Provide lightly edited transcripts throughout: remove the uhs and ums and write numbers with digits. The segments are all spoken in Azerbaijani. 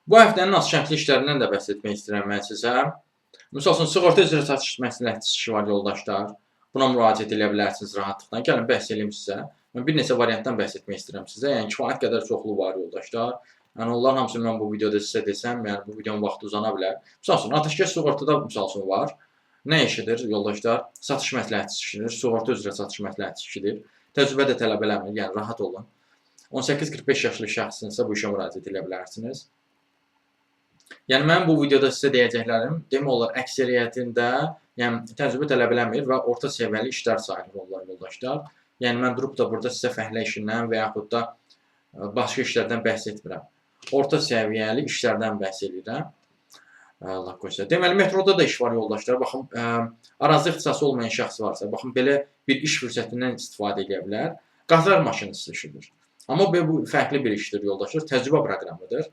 Bu həftənin azşərtli işlərindən də bəhs etmək istəyirəm mən sizə. Misal üçün, sığorta üzrə satış məsləhətçisi işi var yoldaşlar. Buna müraciət edə bilərsiniz rahatlıqla. Gəlin bəhs edeyim sizə. Mən bir neçə variantdan bəhs etmək istəyirəm sizə. Yəni kifayət qədər çoxlu var yoldaşlar. Yəni onların hamısını mən bu videoda sizə desəm, yəni bu videonun vaxtı uzana bilər. Misal üçün, atəşkəs sığortada misal üçün var. Nə işidir yoldaşlar? Satış məsləhətçisi işidir. Sığorta üzrə satış məsləhətçisi işidir. Təcrübə də tələb eləmir, yəni rahat olun. 18-45 yaşlı şəxsinizsə bu işə müraciət edə bilərsiniz. Yəni mənim bu videoda sizə deyəcəklərim demək olar əksəriyyətində yəni təcrübə tələb eləmir və orta səviyyəli işlər sayılır onlar yoldaşlar. Yəni mən durub da burada sizə fəhlə işindən və yaxud da başqa işlərdən bəhs etmirəm. Orta səviyyəli işlərdən bəhs edirəm. Allah qoysa. Deməli metroda da iş var yoldaşlar. Baxın, ərazi ixtisası olmayan şəxs varsa, baxın belə bir iş fürsətindən istifadə edə bilər. Qatar maşinisti işidir. Amma bu fərqli bir işdir yoldaşlar. Təcrübə proqramıdır.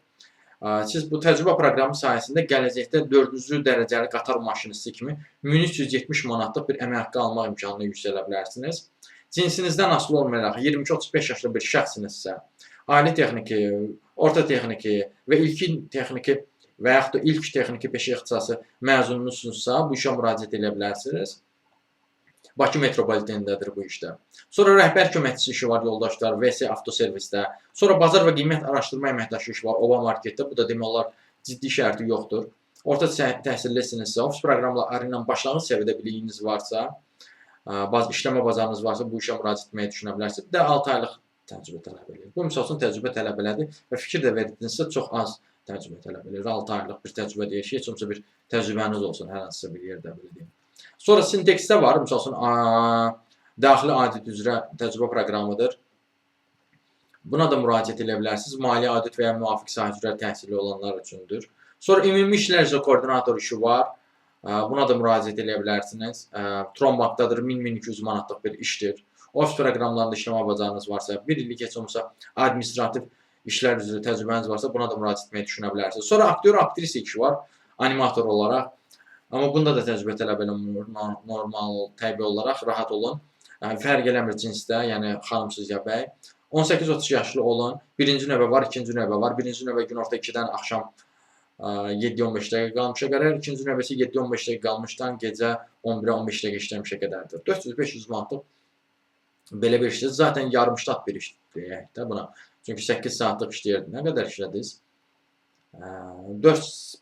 Siz bu təcrübə proqramı sayəsində gələcəkdə 4-cü dərəcəli qatar maşinisti kimi 1370 manatlıq bir əmək haqqı almaq imkanına yüksələ bilərsiniz. Cinsinizdən asılı olmayaraq 22-35 yaşlı bir şəxsinizsə, ali texniki, orta texniki və ilkin texniki və yaxud da ilk texniki peşə ixtisası məzununuzsa, bu işə müraciət edə bilərsiniz. Bakı metropolitenindədir bu işdə. Sonra rəhbər köməkçisi işi var yoldaşlar, VS avtoservisdə. Sonra bazar və qiymət araşdırma əməkdaşı işi var Ova marketdə. Bu da demək olar ciddi şərti yoxdur. Orta təhsillisinizsə, ofis proqramları ilə başlanğıc səviyyədə biliyiniz varsa, işləmə bazarınız varsa bu işə müraciət etməyi düşünə bilərsiniz. Bir də 6 aylıq təcrübə tələb edir. Bu misal üçün təcrübə tələb elədir və fikir də verdinizsə çox az təcrübə tələb edir. 6 aylıq bir təcrübə deyir ki, heç olmasa bir təcrübəniz olsun hər hansısa bir yerdə belə deyim. Sonra Sintex-də var, misal üçün daxili audit üzrə təcrübə proqramıdır. Buna da müraciət edə bilərsiniz. Maliyyə audit və ya müvafiq sahə üzrə təhsili olanlar üçündür. Sonra ümumi işlər üzrə koordinator işi var. Buna da müraciət edə bilərsiniz. Tronbankdadır, 1000-1200 manatlıq bir işdir. Ofis proqramlarında işləmə bacarınız varsa, bir illik heç olmasa administrativ işlər üzrə təcrübəniz varsa, buna da müraciət etməyi düşünə bilərsiniz. Sonra aktyor, aktrisa işi var, animator olaraq. Amma bunda da təcrübə tələb eləmir, normal, təbii olaraq, rahat olun. Fərq eləmir cinsdə, yəni xanımsız ya bəy. 18-30 yaşlı olun. Birinci növbə var, ikinci növbə var. Birinci növbə günorta 2-dən axşam 7-15 dəqiqə qalmışa qədər. İkinci növbəsi 7-15 dəqiqə qalmışdan gecə 11-15 dəqiqə işləmişə qədərdir. 400-500 manatlıq belə bir işdir. Zaten yarım ştat bir işdir deyək də buna. Çünki 8 saatlıq işləyirdi. Nə qədər işlədiniz?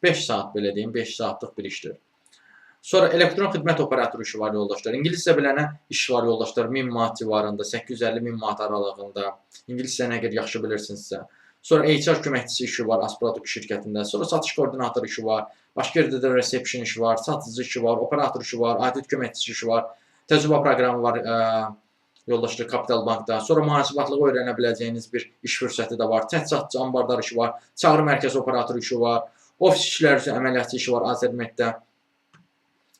5 saat belə deyim, 5 saatlıq bir işdir. Sonra elektron xidmət operatoru işi var yoldaşlar. İngiliscə bilənə iş var yoldaşlar. 1000 manat civarında, 850-1000 manat aralığında. İngiliscəni əgər yaxşı bilirsinizsə. Sonra HR köməkçisi işi var Asprotok şirkətində. Sonra satış koordinatoru işi var. Başqa yerdə də reception işi var, satıcı işi var, operator işi var, audit köməkçisi işi var. Təcrübə proqramı var yoldaşlar Kapital Bankda. Sonra mühasibatlığı öyrənə biləcəyiniz bir iş fürsəti də var. Təchizatçı, ambardar işi var. Çağrı mərkəzi operatoru işi var. Ofis işləri üzrə əməliyyatçı işi var Azərmətdə.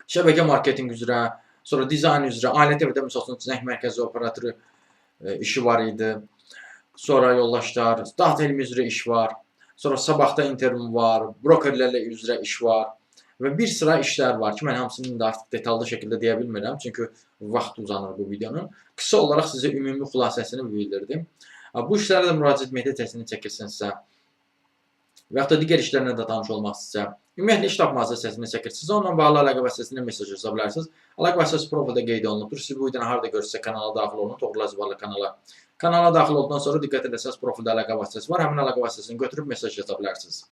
Şəbəkə marketinq üzrə, sonra dizayn üzrə, alət evdə misal üçün zəng mərkəzi operatoru işi var idi. Sonra yoldaşlar, data elmi üzrə iş var. Sonra sabahda intervyu var, brokerlərlə üzrə iş var. Və bir sıra işlər var ki, mən hamısını da artıq detallı şəkildə deyə bilmirəm. Çünki vaxt uzanır bu videonun. Qısa olaraq sizə ümumi xülasəsini bildirdim. Bu işlərə də müraciət etməkdə təsirini çəkirsinizsə və yaxud da digər işlərlə də tanış olmaq istəyirsə, ümumiyyətlə iş tapmazsa səsini çəkirsinizsə, onunla bağlı əlaqə vasitəsilə mesaj yaza bilərsiniz. Əlaqə vasitəsi profildə qeyd olunubdur. Siz bu videonu harada görürsə kanala daxil olun, Toğrul Əzbarlı kanala. Kanala daxil olduqdan sonra diqqət edərsəz profildə əlaqə vasitəsi var. Həmin əlaqə vasitəsini götürüb mesaj yaza bilərsiniz.